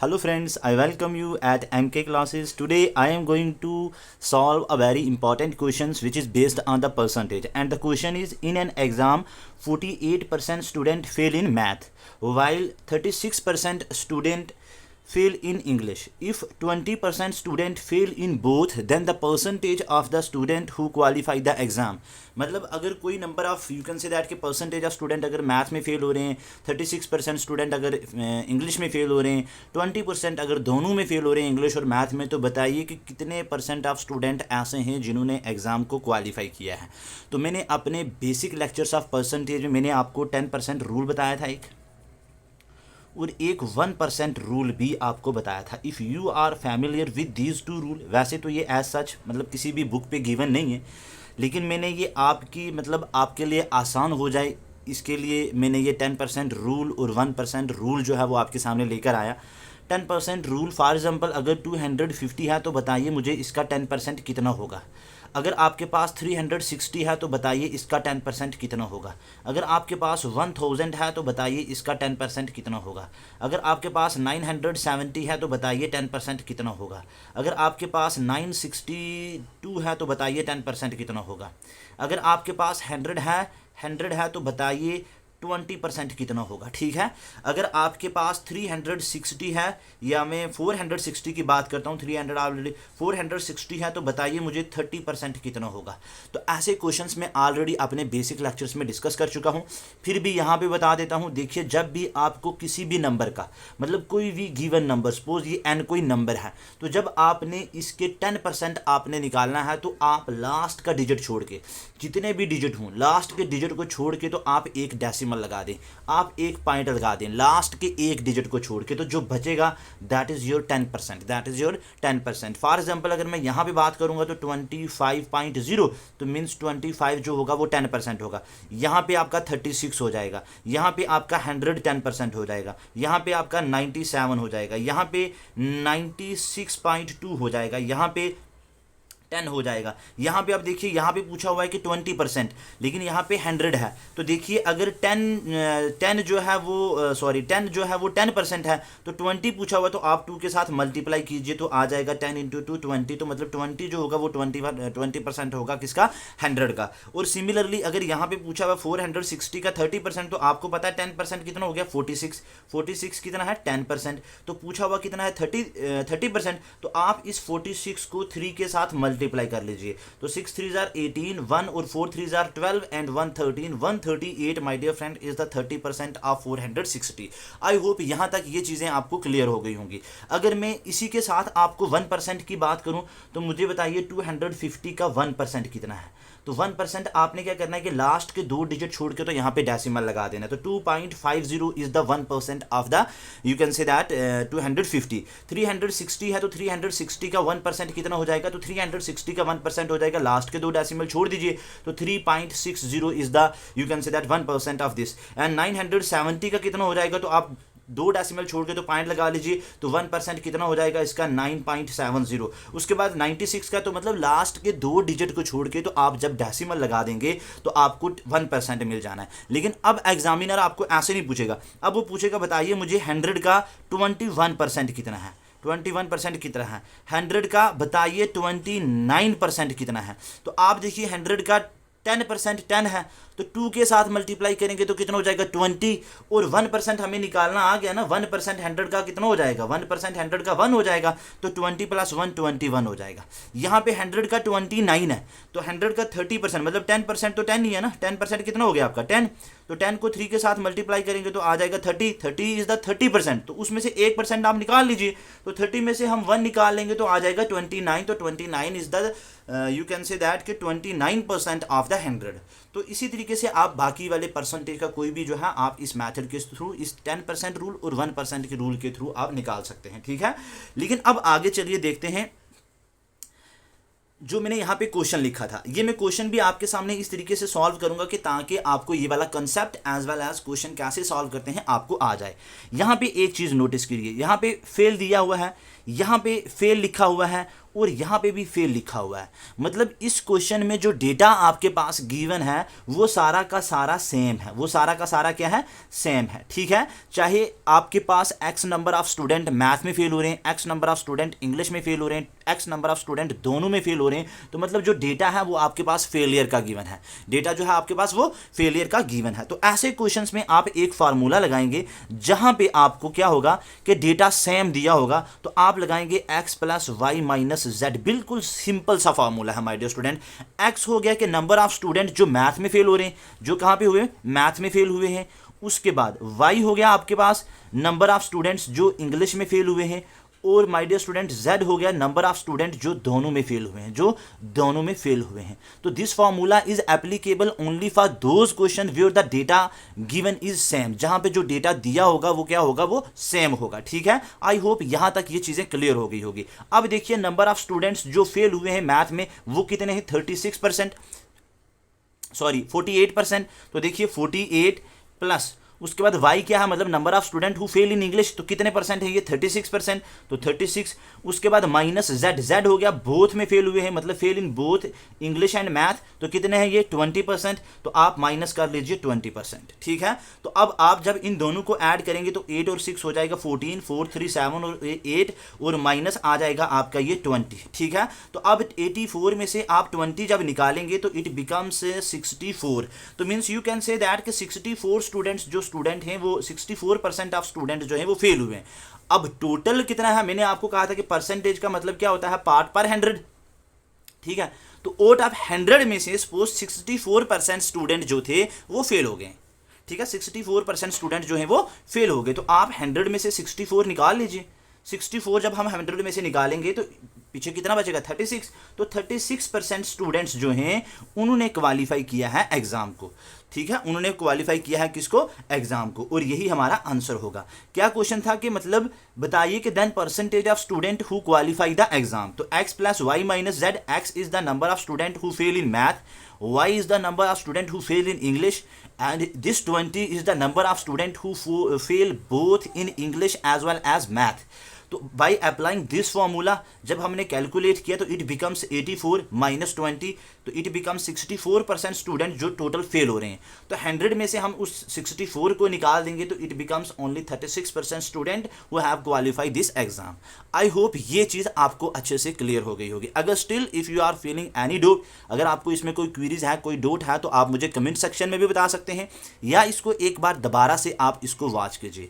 Hello friends, I welcome you at MK classes. Today I am going to solve a very important questions which is based on the percentage, and the question is in an exam 48% student fail in math while 36% student fail in English. If 20% student fail in both, then the percentage of the student who qualify the exam. मतलब अगर कोई number of you can say that के percentage of student अगर math में fail हो रहे हैं, 36% student अगर इंग्लिश में फेल हो रहे हैं, 20% अगर दोनों में फेल हो रहे हैं इंग्लिश और मैथ में, तो बताइए कि कितने परसेंट ऑफ स्टूडेंट ऐसे हैं जिन्होंने एग्ज़ाम को क्वालिफाई किया है। तो मैंने अपने बेसिक लेक्चर्स ऑफ परसेंटेज में मैंने आपको 10% रूल बताया था एक, और एक 1% रूल भी आपको बताया था। If you are familiar with these two rule, वैसे तो ये एज सच मतलब किसी भी बुक पे गिवन नहीं है, लेकिन मैंने ये आपकी मतलब आपके लिए आसान हो जाए इसके लिए मैंने ये 10% रूल और 1% रूल जो है वो आपके सामने लेकर आया। 10% रूल फॉर एग्जांपल अगर 250 है तो बताइए मुझे इसका 10% कितना होगा। अगर आपके पास 360 है तो बताइए इसका 10% कितना होगा। अगर आपके पास 1000 है तो बताइए इसका 10% कितना होगा। अगर आपके पास 970 है तो बताइए 10% कितना होगा। अगर आपके पास 962 है तो बताइए 10% कितना होगा। अगर आपके पास 100 है तो बताइए 20% कितना होगा। ठीक है, अगर आपके पास 360 है, या मैं 460 की बात करता हूँ, 300 ऑलरेडी 460 है तो बताइए मुझे 30% कितना होगा। तो ऐसे क्वेश्चंस मैं ऑलरेडी अपने बेसिक लेक्चर्स में डिस्कस कर चुका हूँ, फिर भी यहाँ पे बता देता हूँ। देखिए, जब भी आपको किसी भी नंबर का मतलब कोई भी गिवन नंबर, सपोज ये n कोई नंबर है, तो जब आपने इसके 10% आपने निकालना है तो आप लास्ट का डिजिट छोड़ के, जितने भी डिजिट हों लास्ट के डिजिट को छोड़ के, तो आप एक डेसिमल लगा दें, आप एक पॉइंट लगा दें लास्ट के एक डिजिट को छोड़ के, तो जो बचेगा that is your 10%, that is your 10%। For example अगर मैं यहाँ पे बात करूँगा तो 25.0, तो मीन्स 25 जो होगा वो 10% होगा। यहाँ पे आपका 36 हो जाएगा, यहाँ पे आपका 100 10% हो जाएगा, यहाँ पे आपका 97 हो जाएगा, यहाँ पे 96.2 हो जाएगा, यहाँ पे 10 हो जाएगा। यहाँ पे आप देखिए, यहाँ पे पूछा हुआ है कि 20%, लेकिन यहाँ पे 100 है। तो देखिए अगर 10 जो है वो 10% है, तो 20 पूछा हुआ, तो आप 2 के साथ मल्टीप्लाई कीजिए तो आ जाएगा 10 इंटू 2 20, तो मतलब 20 जो होगा वो 20% होगा किसका, 100 का। और सिमिलरली अगर यहाँ पे पूछा हुआ 460 का 30%, तो आपको पता है 10% कितना हो गया, 46 कितना है 10%, तो पूछा हुआ कितना है 30%, तो आप इस 46 को 3 के साथ मल्टीप्लाई कर लीजिए, तो 6 3 जार 18, 1 और 4 3 जार 12 and 1 13, 138 my dear friend is the 30% of 460। I hope यहां तक ये चीजें आपको क्लियर हो गई होंगी। अगर मैं इसी के साथ आपको 1% की बात करूं, तो मुझे बताइए 250 का 1% कितना है। तो 1% आपने क्या करना है कि लास्ट के 2 डिजिट छोड़ के तो यहाँ पे डेसिमल लगा देना, तो 2.50 is the 1% of the you can say that 250। 360 है तो 360 का 1% कितना हो जाएगा, तो 360 का 1% हो जाएगा, लास्ट के 2 डेसिमल छोड़ दीजिए, तो 3.60 is the you can say that 1% of this. And 970 का कितना हो जाएगा, तो आप 2 डेसिमल छोड़ के तो पॉइंट लगा लीजिए, तो 1% कितना हो जाएगा इसका, 9.70। उसके बाद 96 का, तो मतलब लास्ट के 2 डिजिट को छोड़ के तो आप जब डेसिमल लगा देंगे तो आपको 1% मिल जाना है। लेकिन अब एग्जामिनर आपको ऐसे नहीं पूछेगा, अब वो पूछेगा बताइए मुझे 100 का 21% कितना है, 21% कितना है, 100 का बताइए 29% कितना है। तो आप देखिए 100 का 10% 10 है, तो 2 के साथ मल्टीप्लाई करेंगे तो कितना हो जाएगा 20, और 1% हमें निकालना आ गया ना, 1% 100 का कितना हो जाएगा, 1% 100 का 1 हो जाएगा, तो 20 + 1 21 हो जाएगा। यहाँ पे 100 का 29 है, तो 100 का 30% मतलब 10% तो 10 ही है ना, 10% कितना हो गया आपका 10, तो 10 को 3 के साथ मल्टीप्लाई करेंगे तो आ जाएगा 30 इज द 30%, तो उसमें से 1% आप निकाल लीजिए, तो 30 में से हम 1 निकाल लेंगे तो आ जाएगा 29, तो 29 is the you can say that कि 29% ऑफ द 100। तो इसी तरीके से आप बाकी वाले परसेंटेज का कोई भी जो है आप इस मेथड के थ्रू, इस 10% रूल और 1% के रूल के थ्रू आप निकाल सकते हैं। ठीक है, लेकिन अब आगे चलिए देखते हैं जो मैंने यहाँ पे क्वेश्चन लिखा था। ये मैं क्वेश्चन भी आपके सामने इस तरीके से सॉल्व करूंगा कि ताकि आपको ये वाला concept as well as question कैसे सॉल्व करते हैं आपको आ जाए। यहाँ पे एक चीज़ नोटिस कीजिए, यहाँ पे फेल दिया हुआ है, यहाँ पे फेल लिखा हुआ है, और यहाँ पे भी फेल लिखा हुआ है। मतलब इस क्वेश्चन में जो डेटा आपके पास गिवन है वो सारा का सारा सेम है, वो सारा का सारा क्या है, सेम है। ठीक है, चाहे आपके पास X number of student math में फेल हो रहे हैं, X number of student English में फेल हो रहे हैं, एक्स नंबर ऑफ स्टूडेंट दोनों में फेल हो रहे हैं, तो मतलब जो डेटा है वो आपके पास फेलियर का गिवन है, डेटा जो है आपके पास वो फेलियर का गिवन है। तो ऐसे क्वेश्चंस में आप एक फार्मूला लगाएंगे जहां पे आपको क्या होगा कि डेटा सेम दिया होगा, तो आप लगाएंगे x plus y minus z. बिल्कुल सिंपल सा फार्मूला है माय डियर स्टूडेंट। x हो गया कि नंबर ऑफ स्टूडेंट जो मैथ में फेल हो रहे हैं, जो कहां पे हुए, मैथ में फेल हुए हैं। उसके बाद y हो गया आपके पास नंबर ऑफ स्टूडेंट्स जो इंग्लिश में फेल हुए हैं, और माय डियर स्टूडेंट z हो गया नंबर ऑफ स्टूडेंट जो दोनों में फेल हुए हैं, जो दोनों में फेल हुए हैं। तो this formula is applicable only for those question where the data given is same, जहां पे जो डेटा दिया होगा वो क्या होगा, वो सेम होगा। ठीक है, आई होप यहां तक ये चीजें क्लियर हो गई होगी। अब देखिए नंबर ऑफ स्टूडेंट्स जो फेल हुए हैं मैथ में वो कितने हैं, 36%, सॉरी 48%। तो देखिए 48 प्लस उसके बाद y क्या है, मतलब number of student who fail in English, तो कितने परसेंट है ये, 36%, तो 36। उसके बाद माइनस z हो गया बोथ में फेल हुए हैं, मतलब fail in both English and math, तो कितने हैं ये, 20%, तो आप माइनस कर लीजिए 20%। ठीक है, तो अब आप जब इन दोनों को ऐड करेंगे तो 8 और 6 हो जाएगा 14, 4 3 7 और 8, और माइनस आ जाएगा आपका ये 20। ठीक है, तो अब 84 में से आप 20 जब निकालेंगे तो इट बिकम्स 64। तो means you can say that कि 64 स्टूडेंट्स जो स्टूडेंट हैं वो 64% ऑफ स्टूडेंट जो हैं वो फेल हुए हैं। अब टोटल कितना है, मैंने आपको कहा था कि परसेंटेज का मतलब क्या होता है, पार्ट पर 100। ठीक है, तो आउट ऑफ 100 में से सपोज 64% स्टूडेंट जो थे वो फेल हो गए। ठीक है, 64% स्टूडेंट जो हैं वो फेल हो गए, तो आप 100 में से 64 निकाल लीजिए। 64 जब हम 100 में से निकालेंगे तो पीछे कितना बचेगा, 36। तो 36% स्टूडेंट्स जो हैं उन्होंने क्वालिफाई किया है एग्जाम को। ठीक है, उन्होंने क्वालिफाई किया है किसको, एग्जाम को, और यही हमारा आंसर होगा। क्या क्वेश्चन था कि मतलब बताइए कि then percentage of student who qualify the exam. तो x plus y minus z, x is the number of student who fail in math, y is the number of student who fail in English, and this 20 is the number of student who fail both in English as well as math. तो by applying this formula जब हमने calculate किया तो it becomes 84 minus 20, तो it becomes 64% student जो total fail हो रहे हैं। तो 100 में से हम उस 64 को निकाल देंगे तो it becomes only 36% student who have qualify this exam. I hope ये चीज़ आपको अच्छे से क्लियर हो गई होगी। अगर still if you are feeling any doubt, अगर आपको इसमें कोई क्वीरीज है, कोई डाउट है, तो आप मुझे कमेंट सेक्शन में भी बता सकते हैं, या इसको एक बार दोबारा से आप इसको वॉच कीजिए।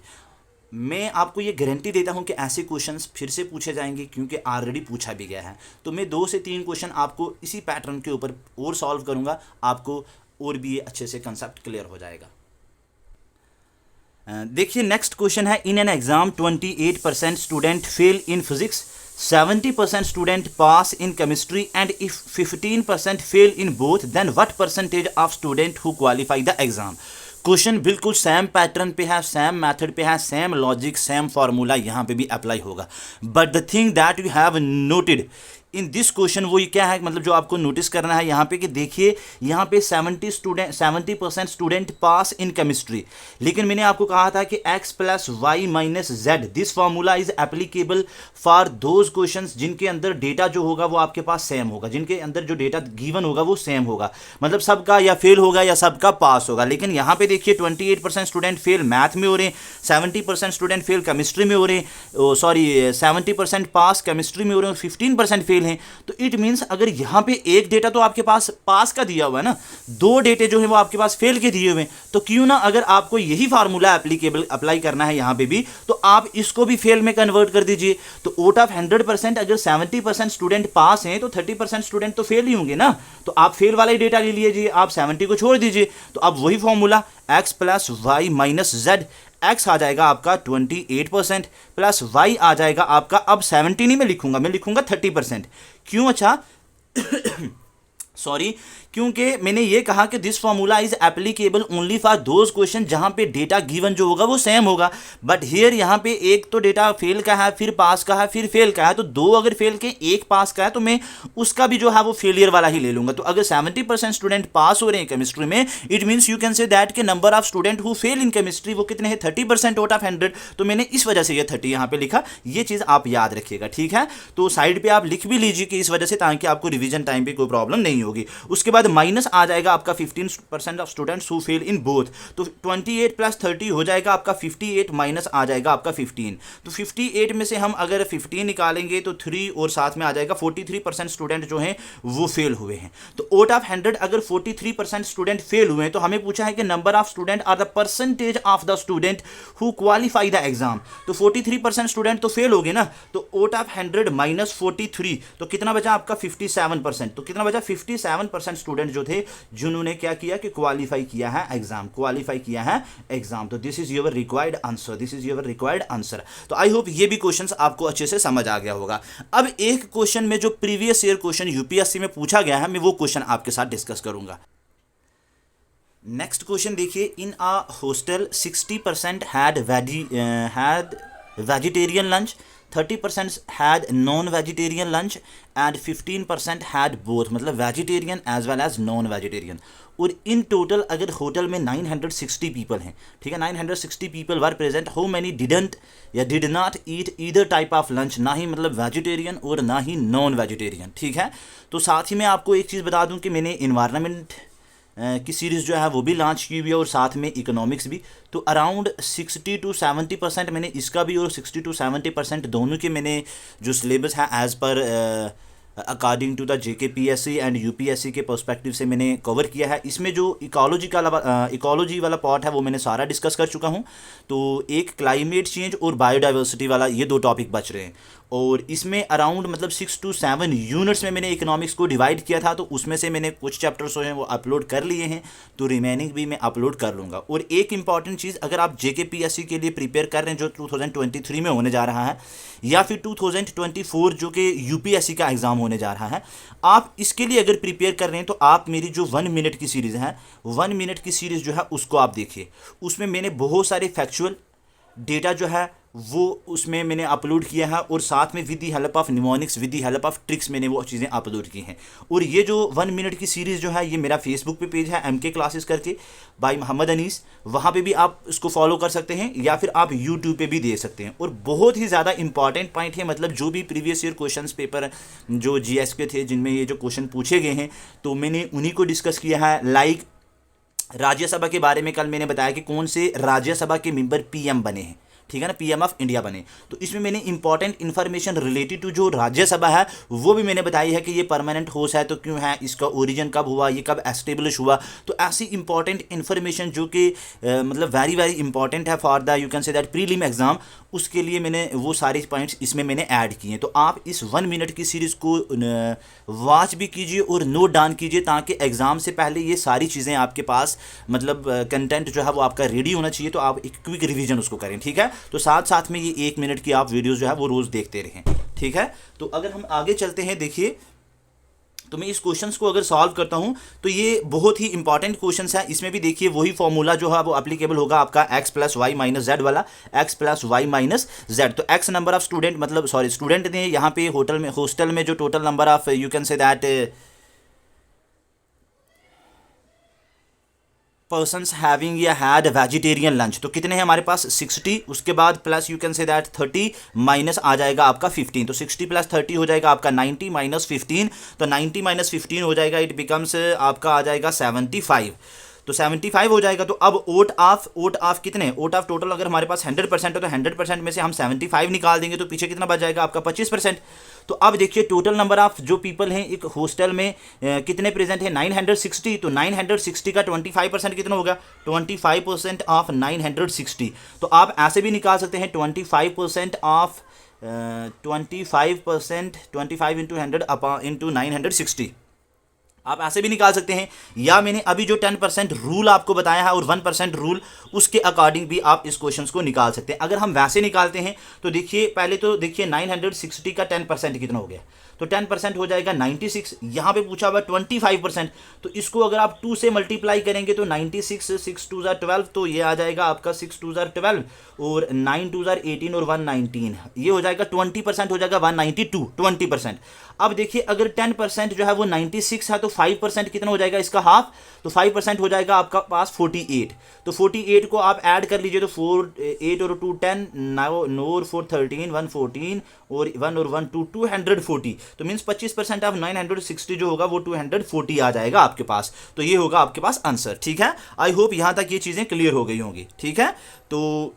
मैं आपको ये गारंटी देता हूँ कि ऐसे क्वेश्चंस फिर से पूछे जाएंगे, क्योंकि ऑलरेडी पूछा भी गया है। तो मैं 2 से 3 क्वेश्चन आपको इसी पैटर्न के ऊपर और सॉल्व करूँगा, आपको और भी ये अच्छे से कंसेप्ट क्लियर हो जाएगा। देखिए नेक्स्ट क्वेश्चन है, in an exam 28% student fail in physics, 70% student pass in chemistry, and if 15% fail in both, then what percentage of student who qualify the exam. Question बिल्कुल सेम पैटर्न पे है, same method पे है, same logic, same formula यहाँ पे भी apply होगा। But the thing that you have noted in this question वो क्या है, मतलब जो आपको नोटिस करना है यहाँ पे कि देखिए यहाँ पे 70% स्टूडेंट पास इन केमिस्ट्री, लेकिन मैंने आपको कहा था कि x plus y minus z, this formula is applicable for those questions जिनके अंदर डेटा जो होगा वो आपके पास सेम होगा, जिनके अंदर जो डेटा गिवन होगा वो सेम होगा, मतलब सबका या फेल होगा या सबका पास होगा। लेकिन यहाँ पे देखिए 28% स्टूडेंट फेल मैथ में हो रहे हैं, 70% स्टूडेंट फेल केमिस्ट्री में हो रहे हैं, सॉरी 70% पास केमिस्ट्री में हो रहे हैं और 15% फेल हैं। तो इट मींस अगर यहां पे एक डेटा तो आपके पास पास का दिया हुआ है ना, 2 डेटे जो है वो आपके पास फेल के दिए हुए हैं, तो क्यों ना अगर आपको यही फार्मूला एप्लीकेबल अप्लाई करना है यहां पे भी, तो आप इसको भी फेल में कन्वर्ट कर दीजिए। तो आउट ऑफ 100% अगर 70% स्टूडेंट पास हैं तो 30% स्टूडेंट तो फेल ही होंगे ना, तो आप फेल वाला ही डेटा ले लीजिए, आप 70 को छोड़ दीजिए। तो अब वही formula x plus y minus z, x आ जाएगा आपका 28% प्लस y आ जाएगा आपका, अब 70 नहीं मैं लिखूंगा, मैं लिखूंगा 30%। क्यों, अच्छा सॉरी, क्योंकि मैंने ये कहा कि this formula is applicable only for those question जहां पे डेटा गिवन जो होगा वो सेम होगा। बट हियर यहाँ पे एक तो डेटा फेल का है, फिर पास का है, फिर फेल का है, तो दो अगर फेल के एक पास का है तो मैं उसका भी जो है वो फेलियर वाला ही ले लूंगा। तो अगर 70% स्टूडेंट पास हो रहे हैं केमिस्ट्री में, it means you can say that K number of student who fail in chemistry वो कितने हैं, 30% आउट ऑफ 100। तो मैंने इस वजह से ये 30 यहाँ पे लिखा, ये चीज़ आप याद रखिएगा, ठीक है। तो साइड पे आप लिख भी लीजिए कि इस वजह से, ताकि आपको रिविजन टाइम पे कोई प्रॉब्लम नहीं होगी। उसके बाद माइनस आ जाएगा आपका 15% of students who fail in both. तो 28 प्लस 30 हो जाएगा आपका 58, माइनस आ जाएगा आपका 15। तो 58 में से हम अगर 15 निकालेंगे तो 3 और साथ में आ जाएगा 43% स्टूडेंट जो हैं वो फेल हुए हैं। तो आउट ऑफ 100 अगर 43% स्टूडेंट फेल हुए हैं, तो हमें पूछा है कि number of student are the percentage of the student who qualify the exam. तो 43% स्टूडेंट तो फेल हो गए ना, तो आउट ऑफ 100 माइनस 43, तो कितना बचा आपका 57%। तो कितना बचा 57% स्टूडेंट जो थे जिन्होंने क्या किया कि क्वालिफाई किया है एग्जाम, क्वालिफाई किया है एग्जाम। तो this is your required answer, this is your required answer. तो आई होप ये भी क्वेश्चंस आपको अच्छे से समझ आ गया होगा। अब एक क्वेश्चन में जो प्रीवियस ईयर क्वेश्चन यूपीएससी में पूछा गया है, मैं वो क्वेश्चन आपके साथ डिस्कस करूंगा। नेक्स्ट क्वेश्चन देखिए, in a hostel 60% had vegetarian lunch, 30% had non vegetarian lunch and 15% had both, मतलब vegetarian as well as non vegetarian. और इन टोटल अगर होटल में 960 पीपल हैं, ठीक है, 960 people were present, how many didn't या did not eat either type of lunch, ना ही मतलब वेजिटेरियन और ना ही नॉन वेजिटेरियन, ठीक है। तो साथ ही मैं आपको एक चीज़ बता दूं कि मैंने इन्वायरमेंट की सीरीज़ जो है वो भी लॉन्च की हुई है और साथ में इकोनॉमिक्स भी। तो अराउंड 60 to 70% मैंने इसका भी और 60 to 70% दोनों के मैंने जो सिलेबस है as per according to the JKPSC and UPSC के पर्सपेक्टिव से मैंने कवर किया है। इसमें जो इकोलॉजी वाला पार्ट है वो मैंने सारा डिस्कस कर चुका हूँ। तो एक क्लाइमेट चेंज और बायोडाइवर्सिटी वाला ये दो टॉपिक बच रहे हैं, और इसमें अराउंड मतलब 6 to 7 यूनिट्स में मैंने इकोनॉमिक्स को डिवाइड किया था। तो उसमें से मैंने कुछ चैप्टर्स जो हैं वो अपलोड कर लिए हैं, तो रिमेनिंग भी मैं अपलोड कर लूँगा। और एक इंपॉर्टेंट चीज़, अगर आप JKPSC के लिए प्रिपेयर कर रहे हैं जो 2023 में होने जा रहा है, या फिर 2024 जो कि UPSC का एग्ज़ाम होने जा रहा है, आप इसके लिए अगर प्रिपेयर कर रहे हैं तो आप मेरी जो 1 मिनट की सीरीज़ है, 1 मिनट की सीरीज़ जो है उसको आप देखिए। उसमें मैंने बहुत सारे फैक्चुअल डेटा जो है वो उसमें मैंने अपलोड किया है, और साथ में with the help of mnemonics, with the help of tricks मैंने वो चीज़ें अपलोड की हैं। और ये जो 1 मिनट की सीरीज़ जो है ये मेरा फेसबुक पे पेज है MK क्लासेस करके बाय मोहम्मद अनीस, वहाँ पे भी आप इसको फॉलो कर सकते हैं, या फिर आप यूट्यूब पे भी देख सकते हैं। और बहुत ही ज़्यादा इंपॉर्टेंट पॉइंट है, मतलब जो भी प्रीवियस ईयर क्वेश्चन पेपर जो GS के थे जिनमें ये जो क्वेश्चन पूछे गए हैं, तो मैंने उन्हीं को डिस्कस किया है। लाइक राज्यसभा के बारे में कल मैंने बताया कि कौन से राज्यसभा के मेंबर PM बने हैं, ठीक है ना, PM ऑफ इंडिया बने। तो इसमें मैंने इंपॉर्टेंट इन्फॉर्मेशन रिलेटेड टू जो राज्यसभा है वो भी मैंने बताई है कि ये परमानेंट होस्ट है तो क्यों है, इसका ओरिजिन कब हुआ, ये कब एस्टेब्लिश हुआ। तो ऐसी इंपॉर्टेंट इन्फॉर्मेशन जो कि मतलब वेरी वेरी इंपॉर्टेंट है for the you can say that prelim exam, उसके लिए मैंने वो सारे पॉइंट्स इसमें मैंने ऐड किए हैं। तो आप इस 1 मिनट की सीरीज़ को वॉच भी कीजिए और नोट डाउन कीजिए, ताकि एग्ज़ाम से पहले ये सारी चीज़ें आपके पास मतलब कंटेंट जो है वो आपका रेडी होना चाहिए, तो आप एक क्विक रिवीजन उसको करें, ठीक है। तो साथ साथ में ये 1 मिनट की आप वीडियोज़ जो है वो रोज़ देखते रहें, ठीक है। तो अगर हम आगे चलते हैं, देखिए तो मैं इस क्वेश्चंस को अगर सॉल्व करता हूं तो ये बहुत ही इंपॉर्टेंट क्वेश्चंस है। इसमें भी देखिए वही फॉर्मूला जो है वो एप्लीकेबल होगा आपका x + y - z वाला, x + y - z। तो x नंबर ऑफ स्टूडेंट, मतलब सॉरी स्टूडेंट ने यहाँ पे हॉस्टल में जो total number of you can say that persons having या हैड वेजिटेरियन लंच, तो कितने हैं हमारे पास 60, उसके बाद plus you can say that 30 minus आ जाएगा आपका 15। तो 60 + 30 हो जाएगा आपका 90 - 15, तो 90 - 15 हो जाएगा, इट बिकम्स आपका आ जाएगा 75। तो 75 हो जाएगा। तो अब ओट ऑफ कितने, ओट ऑफ टोटल अगर हमारे पास 100% है तो 100% में से हम 75 निकाल देंगे, तो पीछे कितना बच जाएगा आपका 25%। तो अब देखिए टोटल नंबर ऑफ जो पीपल हैं एक हॉस्टल में कितने प्रेजेंट है, 960। तो 960 का 25% कितना होगा, 25% ऑफ 960। तो आप ऐसे भी निकाल सकते हैं 25% ऑफ 25 × 100 × 960। आप ऐसे भी निकाल सकते हैं, या मैंने अभी जो 10% रूल आपको बताया है और 1% रूल, उसके अकॉर्डिंग भी आप इस क्वेश्चन को निकाल सकते हैं। अगर हम वैसे निकालते हैं तो देखिए, पहले तो देखिए 960 का 10% कितना हो गया, तो 10% हो जाएगा 96। यहाँ पे पूछा हुआ 25%, तो इसको अगर आप 2 से मल्टीप्लाई करेंगे तो 96, 6 2 12, तो ये आ जाएगा आपका 6 2 12, और 9 2 18 और 119, ये हो जाएगा 20% हो जाएगा 192, 20%। अब देखिए अगर 10% जो है वो 96 है, तो 5% कितना हो जाएगा इसका हाफ, तो 5% हो जाएगा आपका पास 48। तो 48 को आप ऐड कर लीजिए, तो 4 8 और 2 10, 9 4 13 1 14, और 1 और 1 2 240, तो मीन्स 25% ऑफ 960 जो होगा वो 240 आ जाएगा आपके पास। तो ये होगा आपके पास आंसर। ठीक है, आई होप यहाँ तक ये चीज़ें क्लियर हो गई होंगी। ठीक है, तो